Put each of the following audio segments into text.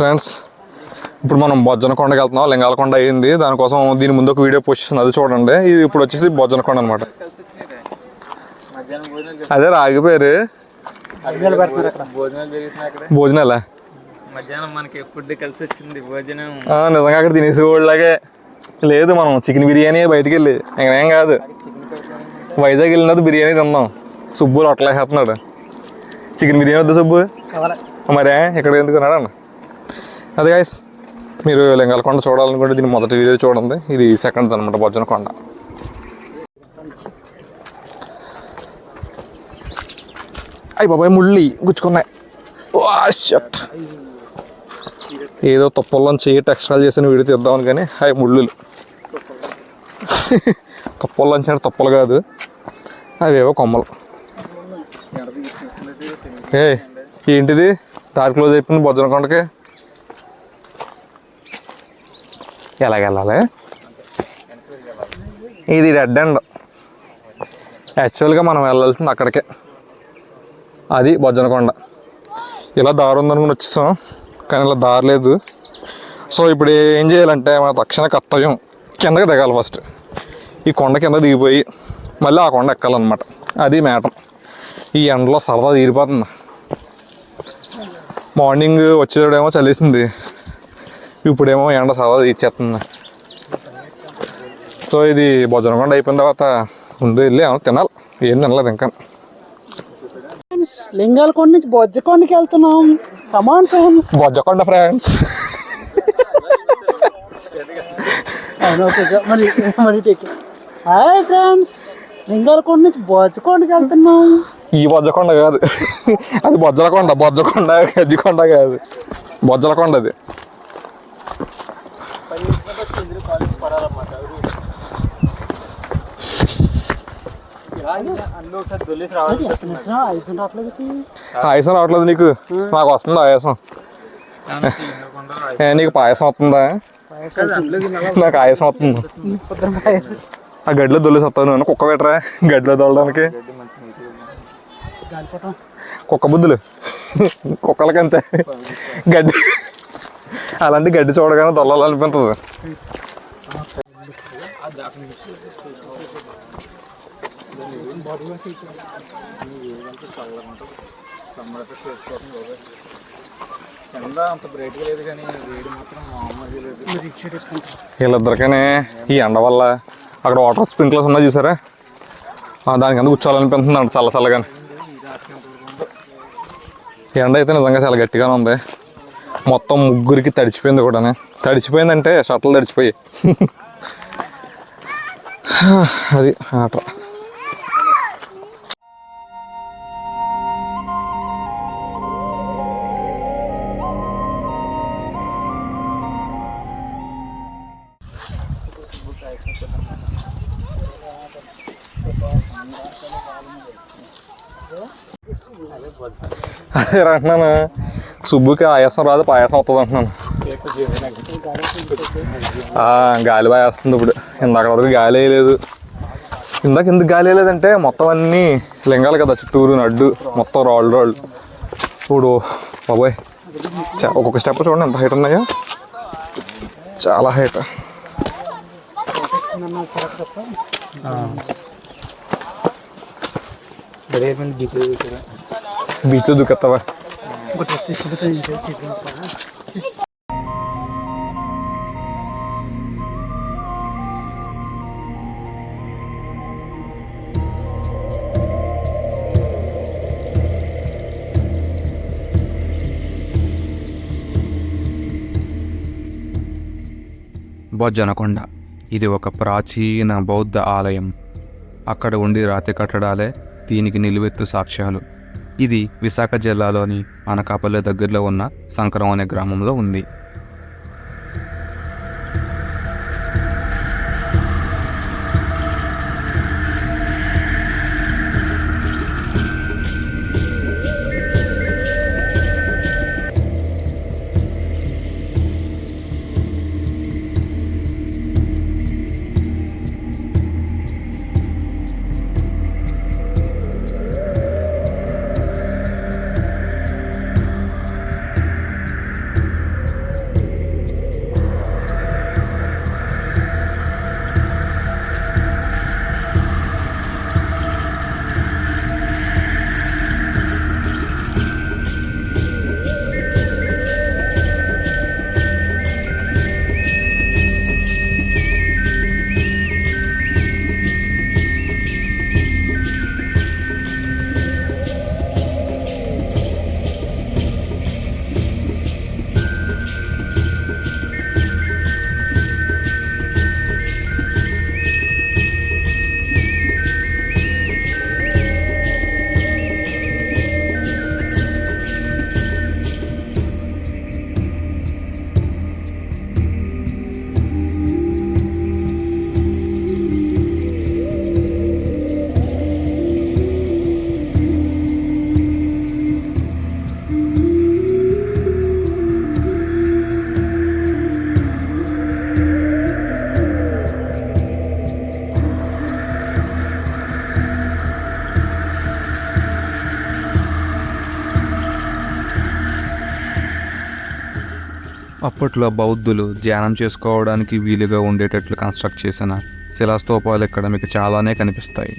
Friends, ఇప్పుడు మనం బొజ్జనకొండకి వెళ్తున్నాం. లింగాలకొండ అయింది, దానికోసం దీని ముందు ఒక వీడియో పోస్ట్ చేస్తుంది, అది చూడండి. ఇది ఇప్పుడు వచ్చేసి బొజ్జనకొండ అనమాట. అదే ఆగిపోయారు భోజనాలా. నిజంగా అక్కడ తినేసి వాళ్ళలాగే లేదు. మనం చికెన్ బిర్యానీ బయటికి వెళ్ళి ఇంకేం కాదు. వైజాగ్ వెళ్ళినది బిర్యానీ తిందాం. సుబ్బు అట్లేస్తున్నాడు. చికెన్ బిర్యానీ వద్దు సుబ్బు, మరే ఇక్కడ ఎందుకు అన్న. అదే గైస్, మీరు లింగాలకొండ చూడాలనుకుంటే దీని మొదటి వీడియో చూడండి. ఇది సెకండ్ అనమాట, బొజ్జనకొండ. అయ్యి బాబాయ్, ముళ్ళు గుచ్చుకున్నాయి. ఏదో తుప్పల్లోంచి టెక్స్ట్రా చేసిన వీడియో తీద్దామని, కానీ అవి ముళ్ళు. తుప్పల్లోంచి అంటే తుప్పలు కాదు, అవేవో కొమ్మలు. ఏంటిది దారి క్లోజ్ అయిపోయింది బొజ్జనకొండకి. ఎలాగెళ్ళాలి? ఇది డెడ్ ఎండ్. యాక్చువల్గా మనం వెళ్ళాల్సింది అక్కడికే, అది బొజ్జనకొండ. ఇలా దారి ఉందనుకుని వచ్చేసాం, కానీ ఇలా దారి లేదు. సో ఇప్పుడు ఏం చేయాలంటే మన తక్షణ కర్తవ్యం కిందకి దిగాలి. ఫస్ట్ ఈ కొండ కింద దిగిపోయి మళ్ళీ ఆ కొండ ఎక్కాలన్నమాట. అది మేటం. ఈ ఎండలో సరదా తీరిపోతుంది. మార్నింగ్ వచ్చేటప్పుడేమో చలిసింది, ఇప్పుడేమో ఎండ సరదా తీర్చేస్తుంది. సో ఇది బొజ్జనకొండ అయిపోయిన తర్వాత ముందు వెళ్ళి ఏమో తినాలి. ఏం తినలేదు ఇంకా. లింగాలకొండ నుంచి బొజ్జకొండకి వెళ్తున్నాం. Come on friends, Bojjakonda friends. Hi friends, Lingalakonda నుంచి బొజ్జకొండకి వెళ్తున్నాం. ఈ బొజ్జకొండ కాదు, అది బొజ్జలకొండ. బొజ్జకొండ గజ్జికొండ కాదు, బొజ్జలకొండ అది. ఆయాసం రావట్లేదు నీకు? నాకు వస్తుందా ఆయాసం? నీకు పాయసం వస్తుందా? నాకు ఆయాసం వస్తుంది. ఆ గడ్డిలో దొల్లేసి వస్తాను నేను. కుక్క పెట్టరా గడ్డిలో దొల్లడానికి? కుక్క బుద్ధులు కుక్కలకంతే. గడ్డి అలాంటి గడ్డి చూడగానే దొల్లాలనిపిస్తుంది. వీళ్ళిద్దరికనే ఈ ఎండ వల్ల అక్కడ వాటర్ స్ప్రింక్లర్స్ ఉన్నాయి చూసారా, దానికి కింద కూర్చోవాలనిపిస్తుంది అంట చల్ల చల్లగానే. ఎండ అయితే నిజంగా చాలా గట్టిగానే ఉంది. మొత్తం ముగ్గురికి తడిచిపోయింది కూడా. తడిచిపోయిందంటే షర్ట్లు తడిచిపోయి. అది ఆట. అదే అంటున్నాను, సుబ్బుకి ఆయాసం రాదు పాయాసం అవుతుంది అంటున్నాను. గాలి బాగా వేస్తుంది ఇప్పుడు. ఇందాక వరకు గాలి వేయలేదు. ఇందాక ఎందుకు గాలి వేయలేదంటే మొత్తం అన్నీ లింగాలు కదా చుట్టూరు నడ్డు మొత్తం రాళ్ళు. ఇప్పుడు బాబోయ్, ఒక్కొక్క స్టెప్ చూడండి ఎంత హైట్ ఉన్నాయో, చాలా హైట్. బీచ్లో దూకెత్తావా? బొజ్జనకొండ ఇది ఒక ప్రాచీన బౌద్ధ ఆలయం. అక్కడ ఉండి రాతి కట్టడాలే దీనికి నిలువెత్తు సాక్ష్యాలు. ఇది విశాఖ జిల్లాలోని అనకాపల్లి దగ్గరలో ఉన్న సంకరం అనే గ్రామంలో ఉంది. అప్పట్లో బౌద్ధులు ధ్యానం చేసుకోవడానికి వీలుగా ఉండేటట్లు కన్స్ట్రక్ట్ చేసిన శిలాస్తూపాలు ఇక్కడ మీకు చాలానే కనిపిస్తాయి.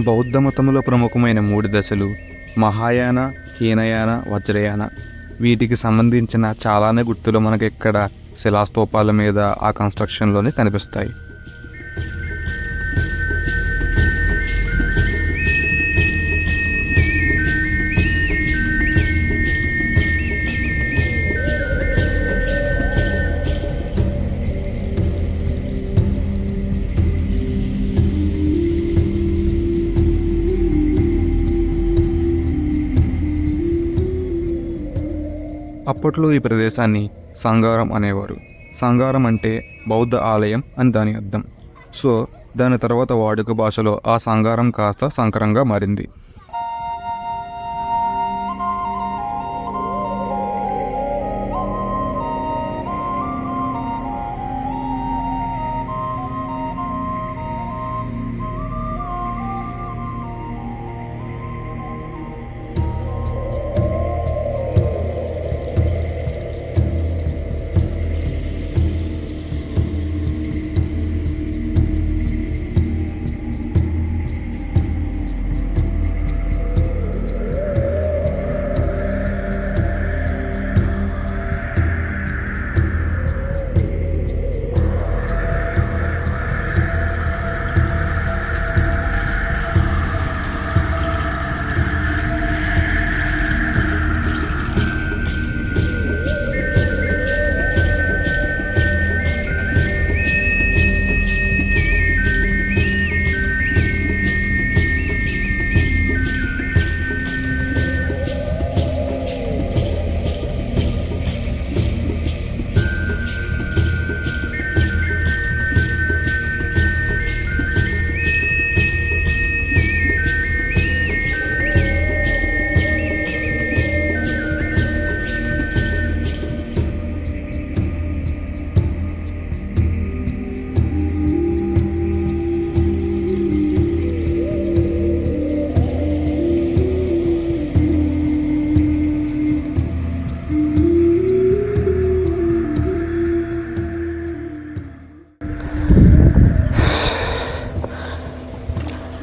బౌద్ధ మతంలో ప్రముఖమైన 3 దశలు మహాయాన, హీనయాన, వజ్రయాన. వీటికి సంబంధించిన చాలానే గుర్తులు మనకి ఇక్కడ శిలాస్తూపాల మీద ఆ కన్స్ట్రక్షన్లోనే కనిపిస్తాయి. అప్పట్లో ఈ ప్రదేశాన్ని సంగారం అనేవారు. సంగారం అంటే బౌద్ధ ఆలయం అని దాని అర్థం. సో దాని తర్వాత వాడుక భాషలో ఆ సంగారం కాస్త సంకరంగా మారింది.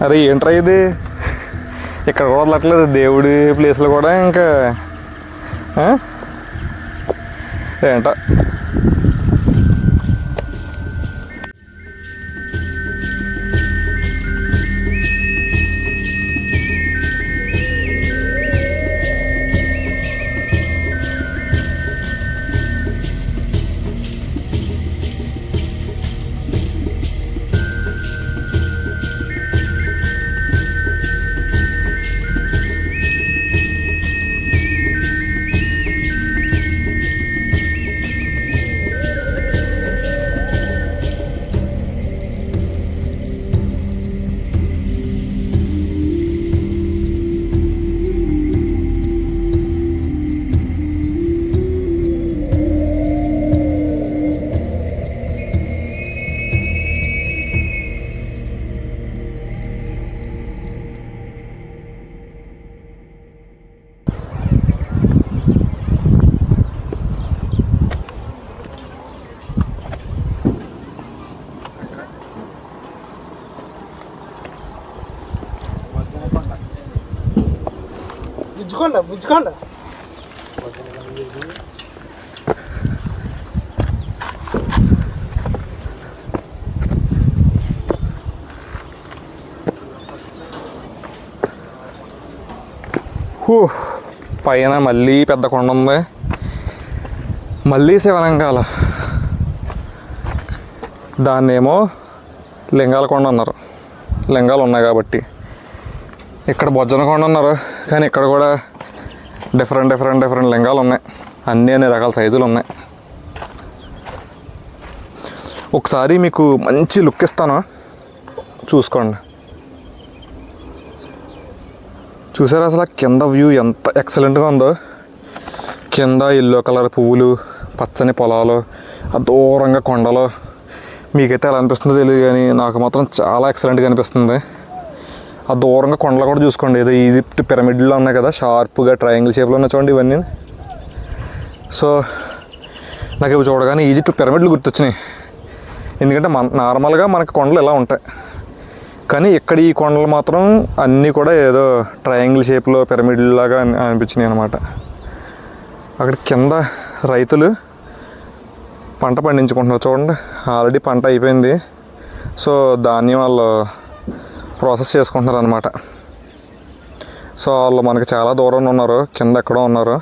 అరే ఏంట్రా ఇది, ఇక్కడ కూడా వదలట్లేదు దేవుడి ప్లేస్లో కూడా. ఇంకా ఏంట బుజ్జుకోండి. పైన మళ్ళీ పెద్ద కొండ ఉంది, మళ్ళీ శివలింగాలు. దాన్నేమో లింగాల కొండ అన్నారు, లింగాలు ఉన్నాయి కాబట్టి. ఇక్కడ బొజ్జన కొండ అన్నారు, కానీ ఇక్కడ కూడా డిఫరెంట్ లింగాలు ఉన్నాయి. అన్ని రకాల సైజులు ఉన్నాయి. ఒకసారి మీకు మంచి లుక్ ఇస్తాను, చూసుకోండి. చూసారా అసలు కింద వ్యూ ఎంత ఎక్సలెంట్గా ఉందో. కింద ఎల్లో కలర్ పువ్వులు, పచ్చని పొలాలు, ఆ దూరంగా కొండలు. మీకైతే ఎలా అనిపిస్తుందో తెలియదు, కానీ నాకు మాత్రం చాలా ఎక్సలెంట్గా అనిపిస్తుంది. ఆ దూరంగా కొండలు కూడా చూసుకోండి, ఏదో ఈజిప్ట్ పిరమిడ్లో ఉన్నాయి కదా, షార్ప్గా ట్రయాంగిల్ షేప్లో ఉన్నాయి చూడండి ఇవన్నీ. సో నాకు ఇవి చూడగానే ఈజిప్ట్ పిరమిడ్లు గుర్తొచ్చినాయి. ఎందుకంటే నార్మల్గా మనకి కొండలు ఇలా ఉంటాయి, కానీ ఇక్కడ ఈ కొండలు మాత్రం అన్నీ కూడా ఏదో ట్రయాంగిల్ షేప్లో పిరమిడ్ లాగా అనిపించినాయి అనమాట. అక్కడ కింద రైతులు పంట పండించుకుంటున్నారు చూడండి. ఆల్రెడీ పంట అయిపోయింది, సో ధాన్యం వాళ్ళు ప్రాసెస్ చేసుకుంటున్నారు అనమాట. సో వాళ్ళు మనకి చాలా దూరంలో ఉన్నారు, కింద ఎక్కడో ఉన్నారు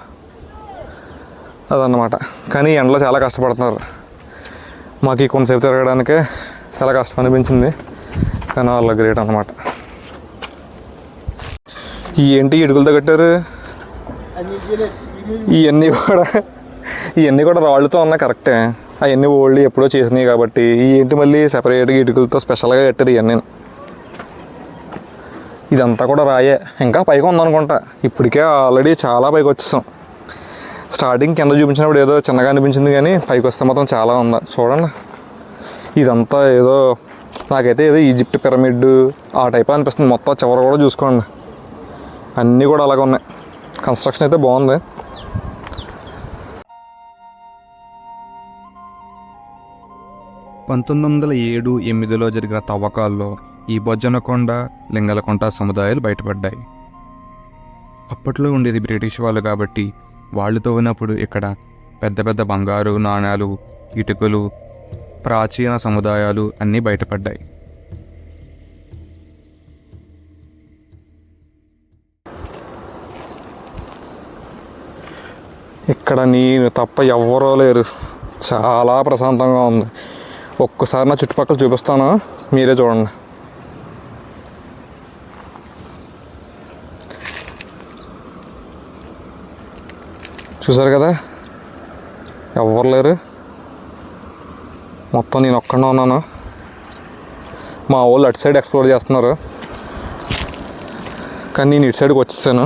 అదన్నమాట. కానీ ఎండలో చాలా కష్టపడుతున్నారు. మాకు ఈ కొంతసేపు తిరగడానికే చాలా కష్టం అనిపించింది, కానీ వాళ్ళు గ్రేట్ అనమాట. ఏంటి ఇటుకలతో కట్టారు? ఇవన్నీ కూడా రాళ్ళతో ఉన్నాయి కరెక్టే. అవన్నీ ఓల్డ్ ఎప్పుడో చేసినాయి కాబట్టి ఏంటి మళ్ళీ సెపరేట్గా ఇటుకలతో స్పెషల్గా కట్టారు ఇవన్నీ. ఇదంతా కూడా రాయే, ఇంకా పైకి ఉందనుకుంటా. ఇప్పటికే ఆల్రెడీ చాలా పైకి వచ్చేసాం. స్టార్టింగ్ కింద చూపించినప్పుడు ఏదో చిన్నగా అనిపించింది, కానీ పైకి వస్తే మాత్రం చాలా ఉంది చూడండి. ఇదంతా ఏదో నాకైతే ఏదో ఈజిప్ట్ పిరమిడ్ ఆ టైప్ అనిపిస్తుంది. మొత్తం చివర కూడా చూసుకోండి, అన్నీ కూడా అలాగే ఉన్నాయి. కన్స్ట్రక్షన్ అయితే బాగుంది. పంతొమ్మిది 7-8 జరిగిన తవ్వకాల్లో ఈ బొజ్జనకొండ, లింగలకొండ సముదాయాలు బయటపడ్డాయి. అప్పట్లో ఉండేది బ్రిటిష్ వాళ్ళు కాబట్టి వాళ్ళు తవ్వినప్పుడు ఇక్కడ పెద్ద పెద్ద బంగారు నాణ్యాలు, ఇటుకలు, ప్రాచీన సముదాయాలు అన్నీ బయటపడ్డాయి. ఇక్కడ నేను తప్ప ఎవ్వరూ లేరు, చాలా ప్రశాంతంగా ఉంది. ఒక్కసారి నా చుట్టుపక్కల చూపిస్తాను, మీరే చూడండి. చూసారు కదా, ఎవ్వరు లేరు, మొత్తం నేను ఒక్కడే ఉన్నాను. మా వాళ్ళు అటు సైడ్ ఎక్స్ప్లోర్ చేస్తున్నారు, కానీ నేను ఇటు సైడ్కి వచ్చేసాను.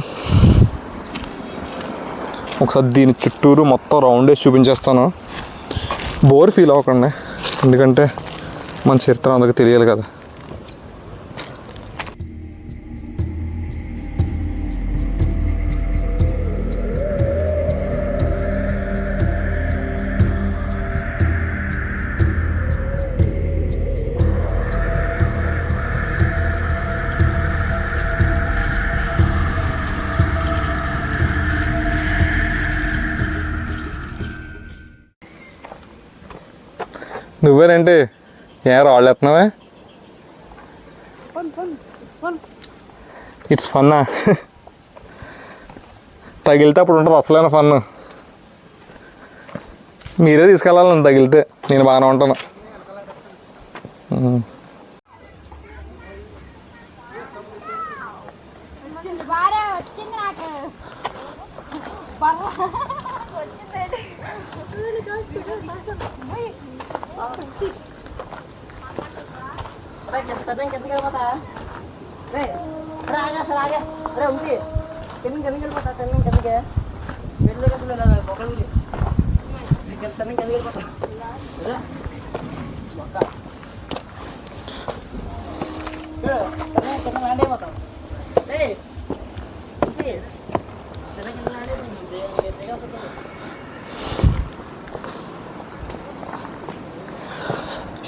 ఒకసారి దీని చుట్టూరు మొత్తం రౌండ్ వేసి చూపించేస్తాను. బోర్ ఫీల్ అవ్వకండి, ఎందుకంటే మన చరిత్ర అందరికీ తెలియాలి కదా. నువ్వేనంటే ఏం రాళ్ళు ఎత్తున్నావే? ఇట్స్ ఫన్నా. తగిలితే అప్పుడు ఉంటుంది అసలైన ఫన్. మీరే తీసుకెళ్ళాలని తగిలితే, నేను బాగానే ఉంటాను.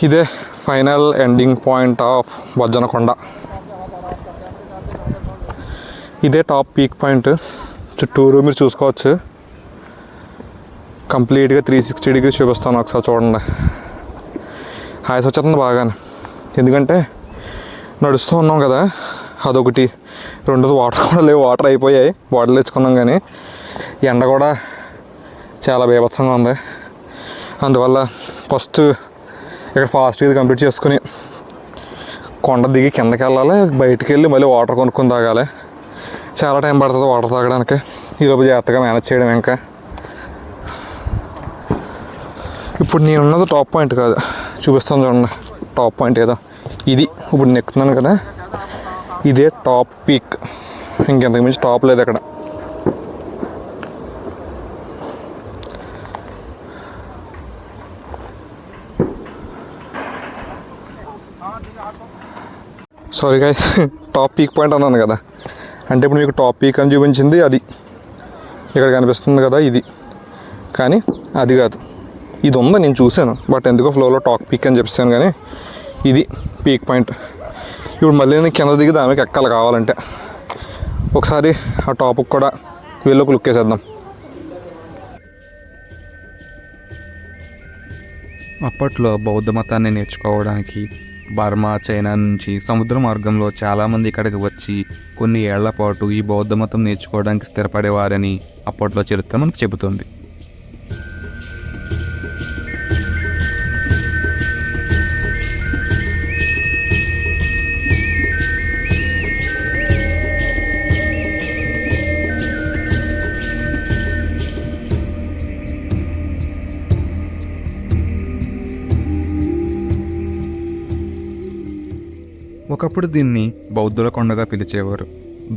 ఇదే final ending point of Bojjanakonda. ఇదే టాప్ పీక్ పాయింట్. చుట్టూరు మీరు చూసుకోవచ్చు, కంప్లీట్గా 360 degrees చూపిస్తాను. ఒకసారి చూడండి, హాయిస్ వచ్చేస్తుంది బాగానే. ఎందుకంటే నడుస్తూ ఉన్నాం కదా, అదొకటి. రెండోది వాటర్ కూడా లేవు, వాటర్ అయిపోయాయి, బాటిల్ తెచ్చుకున్నాం. కానీ ఎండ కూడా చాలా బీభత్సంగా ఉంది. అందువల్ల ఫస్ట్ ఇక్కడ ఫాస్ట్గా ఇది కంప్లీట్ చేసుకుని కొండ దిగి కిందకి వెళ్ళాలి, బయటికి వెళ్ళి మళ్ళీ వాటర్ కొనుక్కొని తాగాలి. చాలా టైం పడుతుంది వాటర్ తాగడానికి. ఈలోపు జాగ్రత్తగా మేనేజ్ చేయడం. ఇంకా ఇప్పుడు నేనున్నది టాప్ పాయింట్ కాదు, చూపిస్తాను చూడండి టాప్ పాయింట్ ఏదో. ఇది ఇప్పుడు నేను ఎక్కుతున్నాను కదా, ఇదే టాప్ పీక్. ఇంకెంతకు మించి టాప్ లేదు అక్కడ. Sorry guys, top peak point అన్నాను కదా, అంటే ఇప్పుడు మీకు టాప్ పీక్ అని చూపించింది అది ఇక్కడ కనిపిస్తుంది కదా, ఇది. కానీ అది కాదు, ఇది ఉందా నేను చూశాను, బట్ ఎందుకో ఫ్లోలో టాక్ పీక్ అని చెప్పాను, కానీ ఇది పీక్ పాయింట్. ఇప్పుడు మళ్ళీ నేను కింద దిగి దానికి ఎక్కాలి కావాలంటే. ఒకసారి ఆ టాప్కి కూడా వెళ్ళి ఒక లుక్ వేసేద్దాం. అప్పట్లో బౌద్ధ మతాన్ని నేర్చుకోవడానికి బర్మా, చైనా నుంచి సముద్ర మార్గంలో చాలామంది ఇక్కడికి వచ్చి కొన్ని ఏళ్ల పాటు ఈ బౌద్ధ మతం నేర్చుకోవడానికి స్థిరపడేవారని అప్పట్లో చరిత్ర మనకు చెబుతుంది. ఒకప్పుడు దీన్ని బౌద్ధుల కొండగా పిలిచేవారు.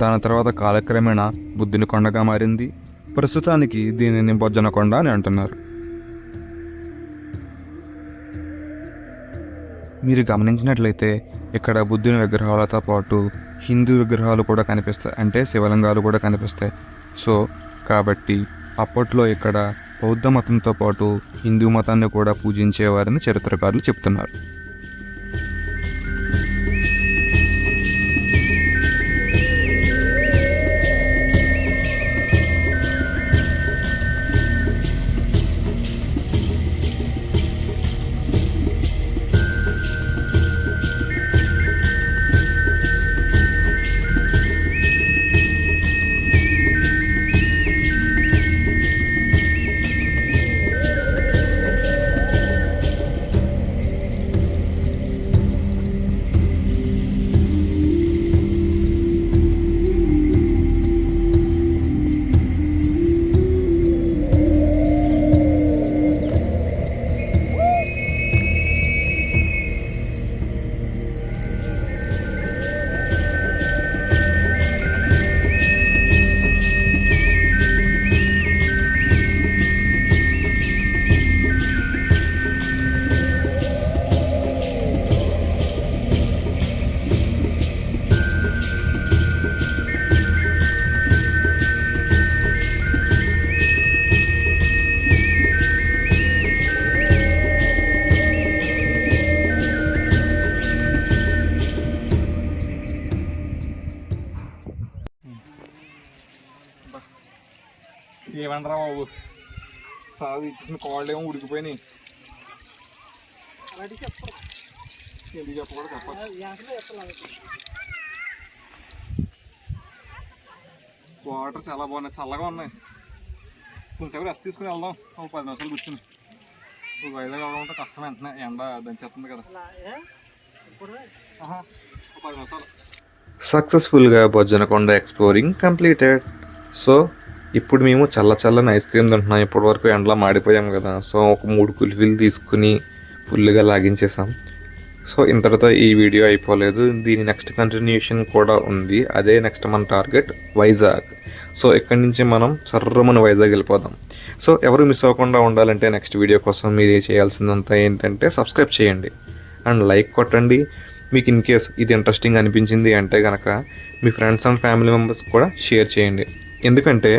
దాని తర్వాత కాలక్రమేణా బుద్ధుని కొండగా మారింది. ప్రస్తుతానికి దీనిని బొజ్జన కొండ అని అంటున్నారు. మీరు గమనించినట్లయితే ఇక్కడ బుద్ధుని విగ్రహాలతో పాటు హిందూ విగ్రహాలు కూడా కనిపిస్తాయి, అంటే శివలింగాలు కూడా కనిపిస్తాయి. సో కాబట్టి అప్పట్లో ఇక్కడ బౌద్ధ మతంతో పాటు హిందూ మతాన్ని కూడా పూజించేవారని చరిత్రకారులు చెప్తున్నారు. ఏమంటారా బాబు, సాగు ఇచ్చిన కాళ్ళు ఏమో ఉడికిపోయినాయి. ఎందుకు చెప్పకూడదు, చెప్పచ్చు. వాటర్ చాలా బాగున్నాయి, చల్లగా ఉన్నాయి. కొంచెం రెస్ట్ తీసుకుని వెళ్దాం. ఒక 10 నిమిషాలు కూర్చుని. వైజాగ్ వెళ్ళడం కష్టం, వెంటనే ఎండ దంచేస్తుంది కదా. ఒక 10 నిమిషాలు. సక్సెస్ఫుల్గా బొజ్జనకొండ ఎక్స్ప్లోరింగ్ కంప్లీటెడ్. సో ఇప్పుడు మేము చల్లని ఐస్ క్రీమ్ తింటున్నాం. ఇప్పటి వరకు ఎండలో మాడిపోయాం కదా, సో ఒక 3 కుల్ఫీలు తీసుకుని ఫుల్గా లాగించేసాం. సో ఇంతటితో ఈ వీడియో అయిపోలేదు, దీని నెక్స్ట్ కంటిన్యూషన్ కూడా ఉంది. అదే నెక్స్ట్ మన టార్గెట్ వైజాగ్. సో ఇక్కడి నుంచి మనం సర్రమని వైజాగ్ వెళ్ళిపోదాం. సో ఎవరు మిస్ అవ్వకుండా ఉండాలంటే నెక్స్ట్ వీడియో కోసం మీరు చేయాల్సిందంతా ఏంటంటే సబ్స్క్రైబ్ చేయండి అండ్ లైక్ కొట్టండి. మీకు ఇన్ కేస్ ఇది ఇంట్రెస్టింగ్ అనిపించింది అంటే కనుక మీ ఫ్రెండ్స్ అండ్ ఫ్యామిలీ మెంబర్స్ కూడా షేర్ చేయండి. ఎందుకంటే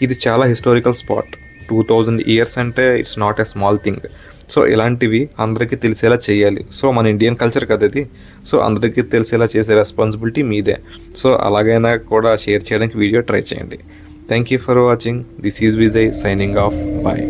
ఇది చాలా హిస్టారికల్ స్పాట్. 2000 ఇయర్స్ అంటే it's not a small thing. So ఇలాంటివి అందరికీ తెలిసేలా చేయాలి. సో మన ఇండియన్ కల్చర్ కదా ఇది. సో అందరికీ తెలిసేలా చేసే రెస్పాన్సిబిలిటీ మీదే. సో అలాగైనా కూడా షేర్ చేయడానికి వీడియో ట్రై చేయండి. Thank you for watching. This is Vijay signing off. Bye.